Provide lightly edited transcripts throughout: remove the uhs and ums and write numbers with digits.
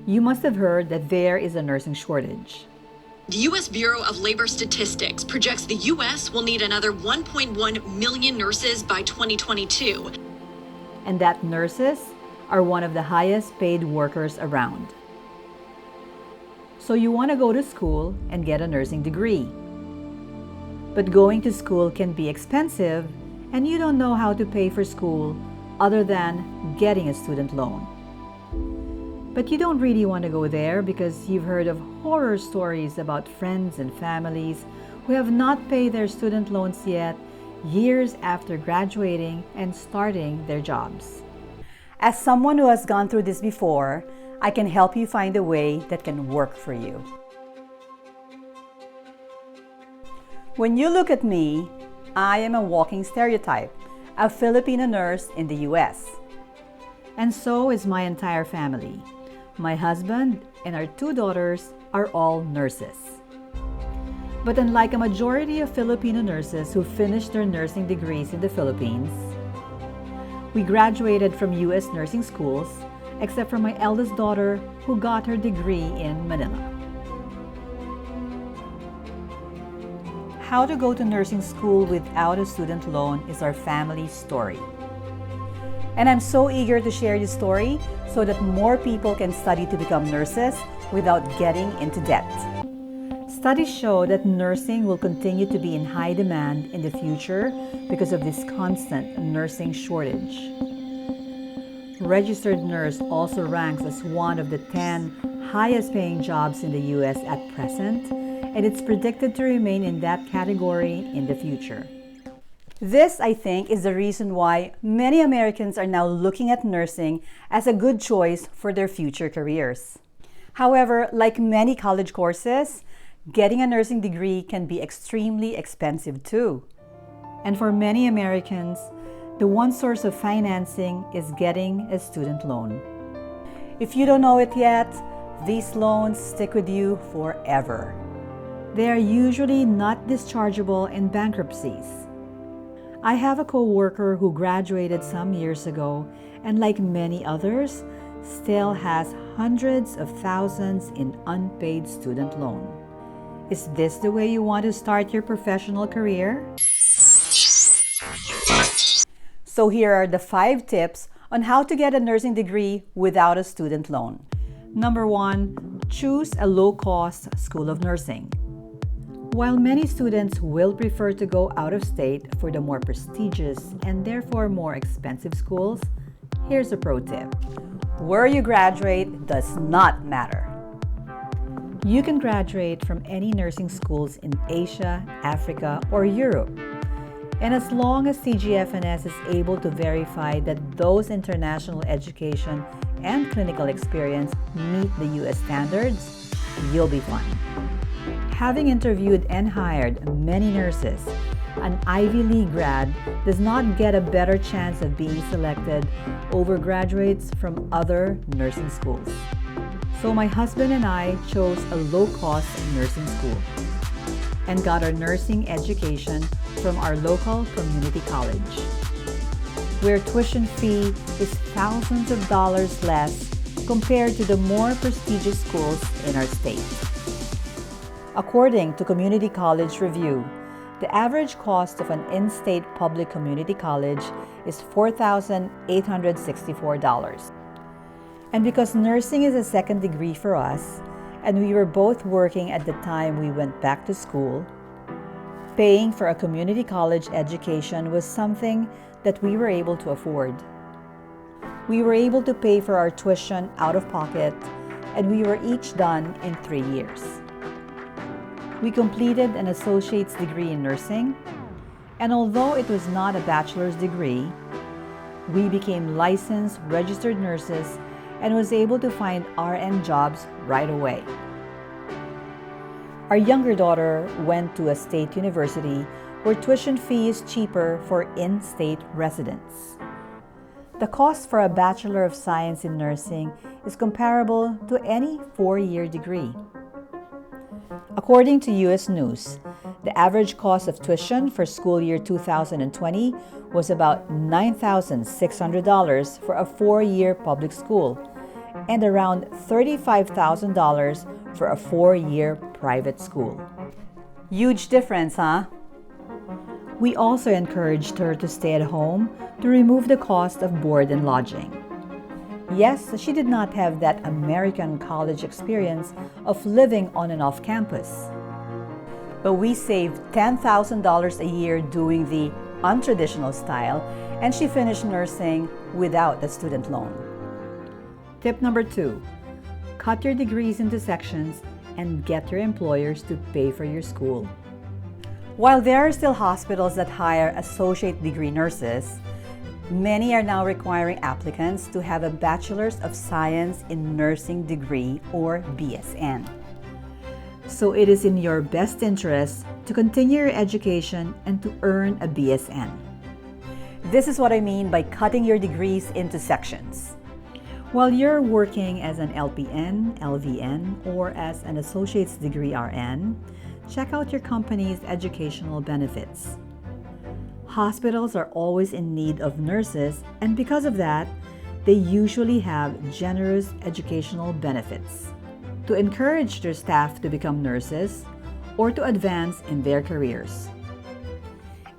You must have heard that there is a nursing shortage. The U.S. Bureau of Labor Statistics projects the U.S. will need another 1.1 million nurses by 2022. And that nurses are one of the highest paid workers around. So you want to go to school and get a nursing degree. But going to school can be expensive, and you don't know how to pay for school other than getting a student loan. But you don't really want to go there because you've heard of horror stories about friends and families who have not paid their student loans yet, years after graduating and starting their jobs. As someone who has gone through this before, I can help you find a way that can work for you. When you look at me, I am a walking stereotype, a Filipino nurse in the US. And so is my entire family. My husband and our 2 daughters are all nurses. But unlike a majority of Filipino nurses who finished their nursing degrees in the Philippines, we graduated from US nursing schools, except for my eldest daughter who got her degree in Manila. How to go to nursing school without a student loan is our family story. And I'm so eager to share this story so that more people can study to become nurses without getting into debt. Studies show that nursing will continue to be in high demand in the future because of this constant nursing shortage. Registered nurse also ranks as one of the 10 highest paying jobs in the US at present, and it's predicted to remain in that category in the future. This, I think, is the reason why many Americans are now looking at nursing as a good choice for their future careers. However, like many college courses, getting a nursing degree can be extremely expensive too. And for many Americans, the one source of financing is getting a student loan. If you don't know it yet, these loans stick with you forever. They are usually not dischargeable in bankruptcies. I have a coworker who graduated some years ago and, like many others, still has hundreds of thousands in unpaid student loan. Is this the way you want to start your professional career? So here are the 5 tips on how to get a nursing degree without a student loan. Number 1, choose a low-cost school of nursing. While many students will prefer to go out of state for the more prestigious and therefore more expensive schools, here's a pro tip. Where you graduate does not matter. You can graduate from any nursing schools in Asia, Africa, or Europe. And as long as CGFNS is able to verify that those international education and clinical experience meet the US standards, you'll be fine. Having interviewed and hired many nurses, an Ivy League grad does not get a better chance of being selected over graduates from other nursing schools. So my husband and I chose a low-cost nursing school and got our nursing education from our local community college, where tuition fee is thousands of dollars less compared to the more prestigious schools in our state. According to Community College Review, the average cost of an in-state public community college is $4,864. And because nursing is a second degree for us, and we were both working at the time we went back to school, paying for a community college education was something that we were able to afford. We were able to pay for our tuition out of pocket, and we were each done in 3 years. We completed an associate's degree in nursing, and although it was not a bachelor's degree, we became licensed registered nurses and was able to find RN jobs right away. Our younger daughter went to a state university where tuition fee is cheaper for in-state residents. The cost for a Bachelor of Science in Nursing is comparable to any 4-year degree. According to U.S. News, the average cost of tuition for school year 2020 was about $9,600 for a 4-year public school, and around $35,000 for a 4-year private school. Huge difference, huh? We also encouraged her to stay at home to remove the cost of board and lodging. Yes, she did not have that American college experience of living on and off campus. But we saved $10,000 a year doing the untraditional style, and she finished nursing without a student loan. Tip number 2, cut your degrees into sections and get your employers to pay for your school. While there are still hospitals that hire associate degree nurses, many are now requiring applicants to have a Bachelor's of Science in Nursing degree or BSN. So it is in your best interest to continue your education and to earn a BSN. This is what I mean by cutting your degrees into sections. While you're working as an LPN, LVN, or as an associate's degree RN, check out your company's educational benefits. Hospitals are always in need of nurses, and because of that, they usually have generous educational benefits to encourage their staff to become nurses or to advance in their careers.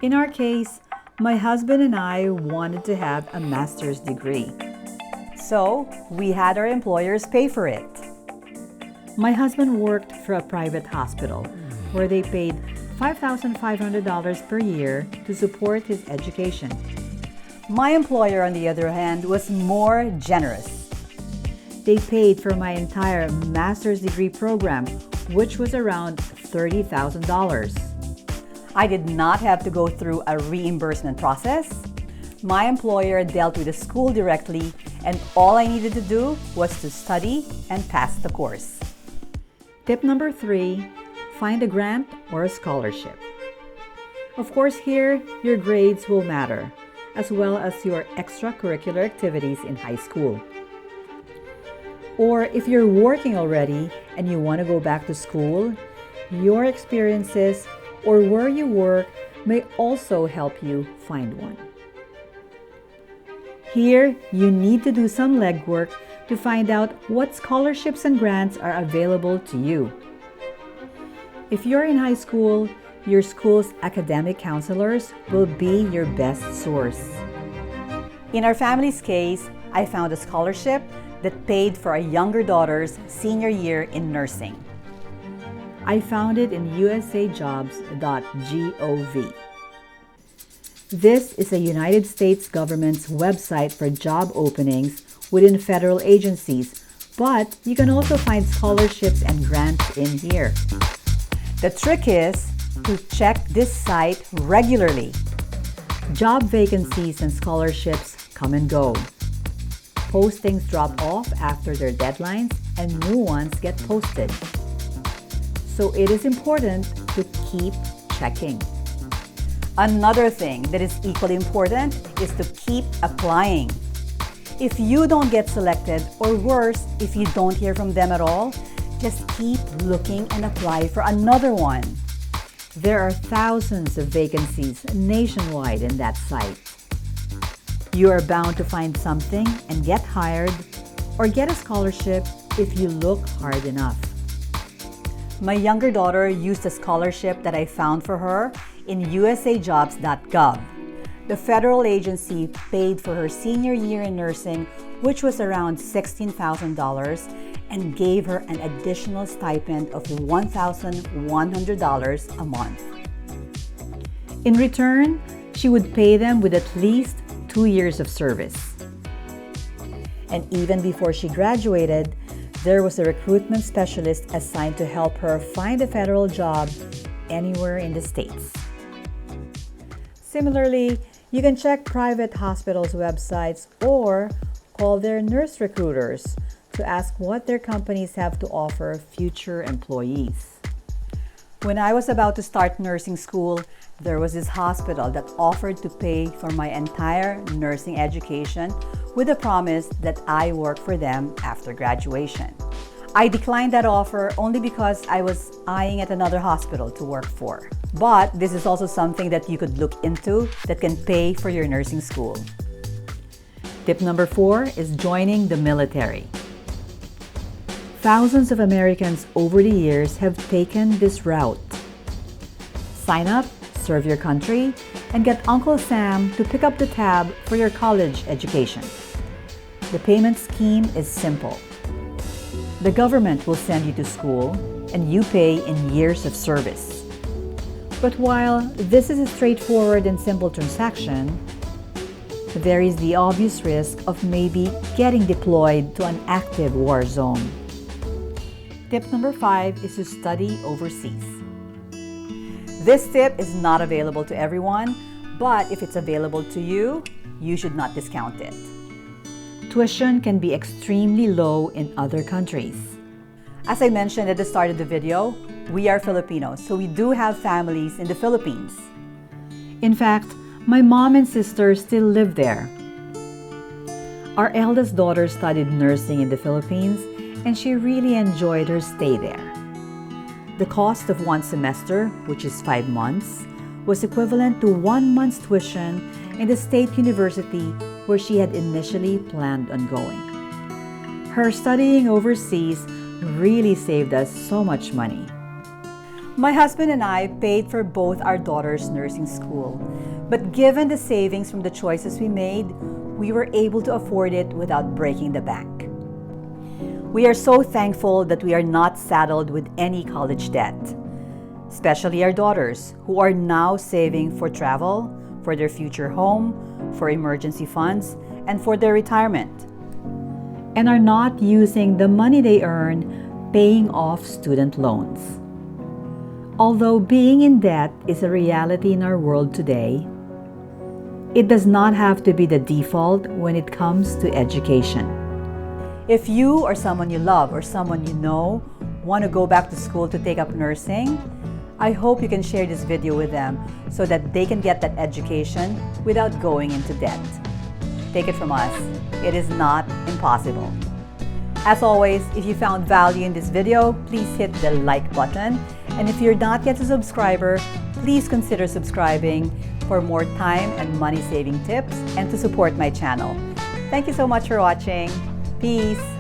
In our case, my husband and I wanted to have a master's degree, so we had our employers pay for it. My husband worked for a private hospital where they paid $5,500 per year to support his education. My employer, on the other hand, was more generous. They paid for my entire master's degree program, which was around $30,000. I did not have to go through a reimbursement process. My employer dealt with the school directly, and all I needed to do was to study and pass the course. Tip number 3, find a grant or a scholarship. Of course, here, your grades will matter, as well as your extracurricular activities in high school. Or if you're working already and you want to go back to school, your experiences or where you work may also help you find one. Here, you need to do some legwork to find out what scholarships and grants are available to you. If you're in high school, your school's academic counselors will be your best source. In our family's case, I found a scholarship that paid for our younger daughter's senior year in nursing. I found it in usajobs.gov. This is a United States government's website for job openings within federal agencies, but you can also find scholarships and grants in here. The trick is to check this site regularly. Job vacancies and scholarships come and go. Postings drop off after their deadlines and new ones get posted. So it is important to keep checking. Another thing that is equally important is to keep applying. If you don't get selected, or worse, if you don't hear from them at all, just keep looking and apply for another one. There are thousands of vacancies nationwide in that site. You are bound to find something and get hired or get a scholarship if you look hard enough. My younger daughter used a scholarship that I found for her in usajobs.gov. The federal agency paid for her senior year in nursing, which was around $16,000, and gave her an additional stipend of $1,100 a month. In return, she would pay them with at least 2 years of service. And even before she graduated, there was a recruitment specialist assigned to help her find a federal job anywhere in the States. Similarly, you can check private hospitals' websites or call their nurse recruiters to ask what their companies have to offer future employees. When I was about to start nursing school, there was this hospital that offered to pay for my entire nursing education with a promise that I work for them after graduation. I declined that offer only because I was eyeing at another hospital to work for. But this is also something that you could look into that can pay for your nursing school. Tip number 4 is joining the military. Thousands of Americans over the years have taken this route. Sign up, serve your country, and get Uncle Sam to pick up the tab for your college education. The payment scheme is simple. The government will send you to school, and you pay in years of service. But while this is a straightforward and simple transaction, there is the obvious risk of maybe getting deployed to an active war zone. Tip number 5 is to study overseas. This tip is not available to everyone, but if it's available to you, you should not discount it. Tuition can be extremely low in other countries. As I mentioned at the start of the video, we are Filipinos, so we do have families in the Philippines. In fact, my mom and sister still live there. Our eldest daughter studied nursing in the Philippines, and she really enjoyed her stay there. The cost of one semester, which is 5 months, was equivalent to 1 month's tuition in the state university where she had initially planned on going. Her studying overseas really saved us so much money. My husband and I paid for both our daughters' nursing school, but given the savings from the choices we made, we were able to afford it without breaking the bank. We are so thankful that we are not saddled with any college debt, especially our daughters, who are now saving for travel, for their future home, for emergency funds, and for their retirement, and are not using the money they earn paying off student loans. Although being in debt is a reality in our world today, it does not have to be the default when it comes to education. If you or someone you love or someone you know want to go back to school to take up nursing, I hope you can share this video with them so that they can get that education without going into debt. Take it from us, it is not impossible. As always, if you found value in this video, please hit the like button. And if you're not yet a subscriber, please consider subscribing for more time and money-saving tips and to support my channel. Thank you so much for watching. Peace.